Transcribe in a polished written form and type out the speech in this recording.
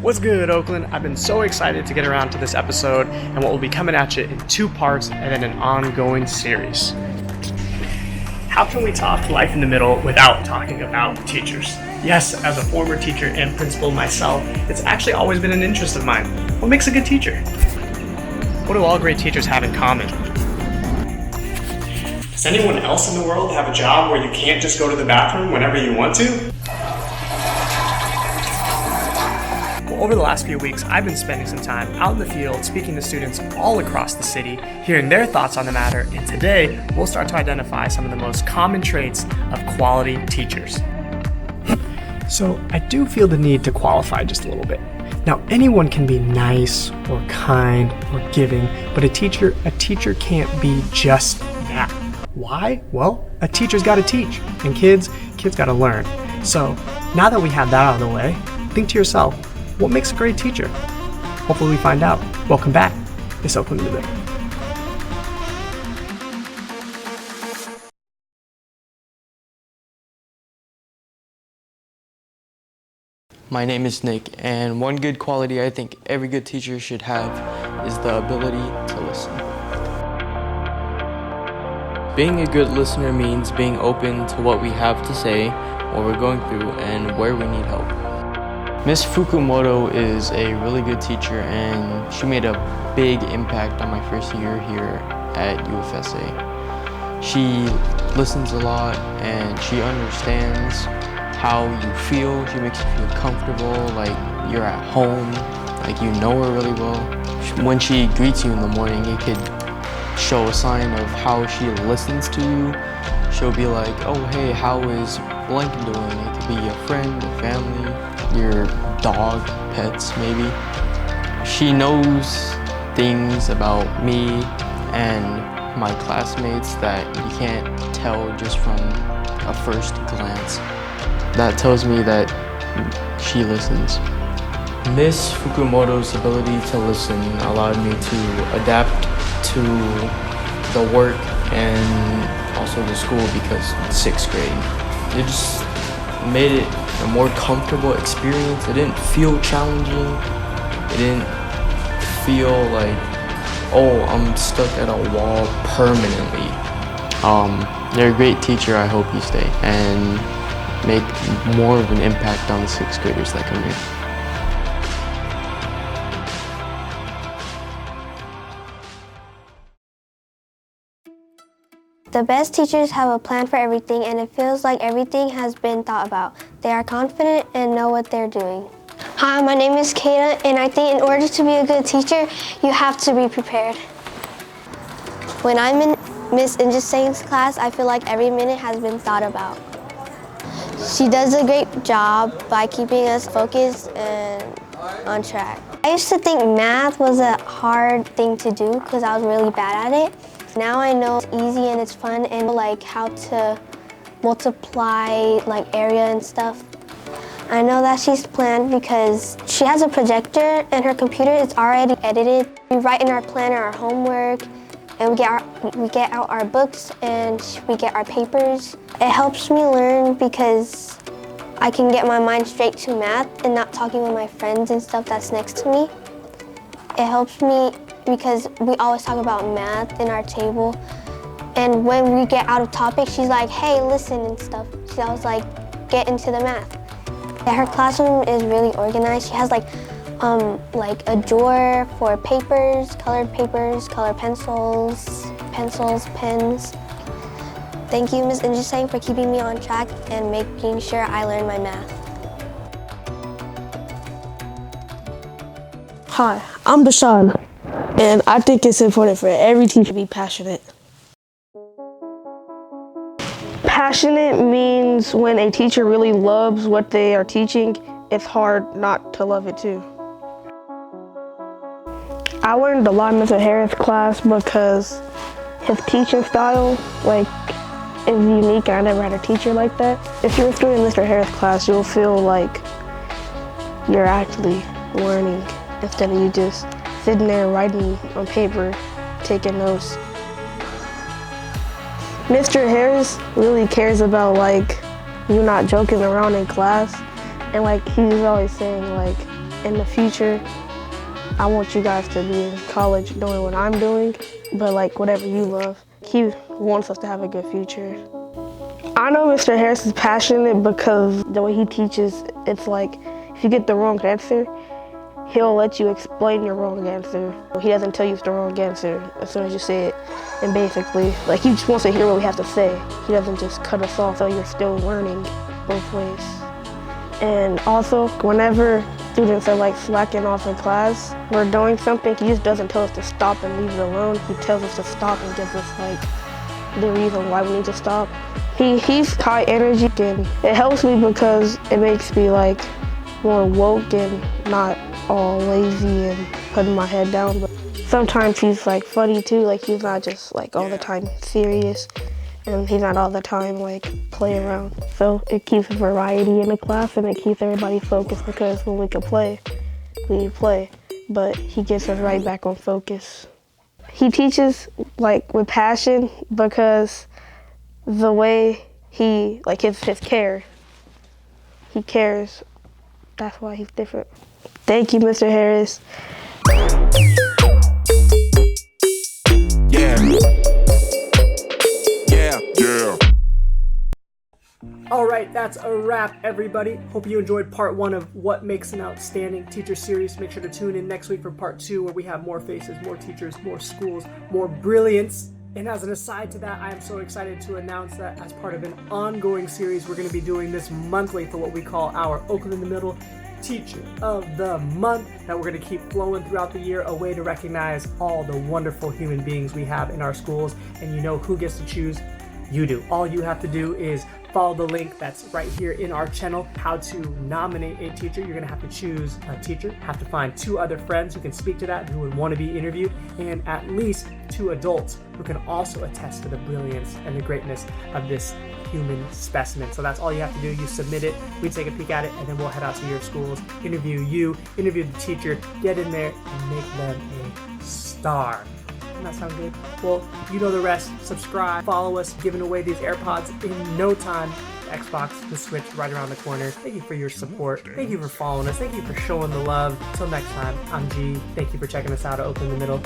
What's good, Oakland? I've been so excited to get around to this episode and what will be coming at you in 2 parts and then an ongoing series. How can we talk life in the middle without talking about teachers? Yes, as a former teacher and principal myself, it's actually always been an interest of mine. What makes a good teacher? What do all great teachers have in common? Does anyone else in the world have a job where you can't just go to the bathroom whenever you want to? Well, over the last few weeks, I've been spending some time out in the field speaking to students all across the city, hearing their thoughts on the matter, and today we'll start to identify some of the most common traits of quality teachers. So I do feel the need to qualify just a little bit. Now, anyone can be nice or kind or giving, but a teacher can't be just that. Why? Well, a teacher's got to teach, and kids got to learn. So now that we have that out of the way, think to yourself, what makes a great teacher? Hopefully we find out. Welcome back. It's Oakland in the Middle. My name is Nick, and one good quality I think every good teacher should have is the ability to listen. Being a good listener means being open to what we have to say, what we're going through, and where we need help. Miss Fukumoto is a really good teacher, and she made a big impact on my first year here at UFSA. She listens a lot, and she understands how you feel. She makes you feel comfortable, like you're at home, like you know her really well. When she greets you in the morning, it could show a sign of how she listens to you. She'll be like, oh hey, how is blank doing? It could be a friend, a family, your dog, pets maybe. She knows things about me and my classmates that you can't tell just from a first glance. That tells me that she listens. Miss Fukumoto's ability to listen allowed me to adapt to the work and also the school because it's 6th grade. It just made it a more comfortable experience. It didn't feel challenging. It didn't feel like, oh, I'm stuck at a wall permanently. You're a great teacher. I hope you stay and make more of an impact on the 6th graders that come here. The best teachers have a plan for everything, and it feels like everything has been thought about. They are confident and know what they're doing. Hi, my name is Kata, and I think in order to be a good teacher, you have to be prepared. When I'm in Miss Injusang's class, I feel like every minute has been thought about. She does a great job by keeping us focused and on track. I used to think math was a hard thing to do because I was really bad at it. Now I know it's easy and it's fun and like how to multiply like area and stuff. I know that she's planned because she has a projector and her computer is already edited. We write in our planner our homework and we get out our books and we get our papers. It helps me learn because I can get my mind straight to math and not talking with my friends and stuff that's next to me. It helps me because we always talk about math in our table. And when we get out of topic, she's like, hey, listen and stuff. She's always like, get into the math. Yeah, her classroom is really organized. She has like a drawer for papers, colored pencils, pens. Thank you, Ms. Injusang, for keeping me on track and making sure I learn my math. Hi, I'm Bashan, and I think it's important for every teacher to be passionate. Passionate means when a teacher really loves what they are teaching, it's hard not to love it too. I learned a lot in Mr. Harris' class because his teaching style is unique, and I never had a teacher like that. If you're a student in Mr. Harris' class, you'll feel like you're actually learning instead of you just sitting there writing on paper, taking notes. Mr. Harris really cares about you're not joking around in class. And like he's always saying, like, in the future, I want you guys to be in college doing what I'm doing, but like whatever you love. He wants us to have a good future. I know Mr. Harris is passionate because the way he teaches, it's like if you get the wrong answer, he'll let you explain your wrong answer. He doesn't tell you it's the wrong answer as soon as you say it. And basically, like, he just wants to hear what we have to say. He doesn't just cut us off so you're still learning both ways. And also, whenever students are like slacking off in class, we're doing something, he just doesn't tell us to stop and leave it alone. He tells us to stop and gives us like the reason why we need to stop. He's high energy, and it helps me because it makes me like more woke and not all lazy and putting my head down. But sometimes he's like funny too, like he's not just like all the time serious, and he's not all the time like play around. So it keeps variety in the class and it keeps everybody focused, because when we can play, we play, but he gets us right back on focus. He teaches like with passion because the way he, like his care, he cares. That's why he's different. Thank you, Mr. Harris. Yeah. All right, that's a wrap, everybody. Hope you enjoyed part 1 of What Makes an Outstanding Teacher series. Make sure to tune in next week for part 2, where we have more faces, more teachers, more schools, more brilliance. And as an aside to that, I am so excited to announce that as part of an ongoing series, we're going to be doing this monthly for what we call our Oakland in the Middle Teacher of the Month, that we're going to keep flowing throughout the year, a way to recognize all the wonderful human beings we have in our schools. And you know who gets to choose? You do. All you have to do is follow the link that's right here in our channel, how to nominate a teacher. You're going to have to choose a teacher, have to find 2 other friends who can speak to that, who would want to be interviewed, and at least 2 adults who can also attest to the brilliance and the greatness of this human specimen. So that's all you have to do. You submit it, we take a peek at it, and then we'll head out to your schools, interview you, interview the teacher, get in there and make them a star. Doesn't that sound good? Well, you know the rest. Subscribe, follow us, giving away these AirPods in no time. The Xbox, the Switch right around the corner. Thank you for your support. Thank you for following us. Thank you for showing the love. Until next time, I'm G. Thank you for checking us out at Oakland in the Middle.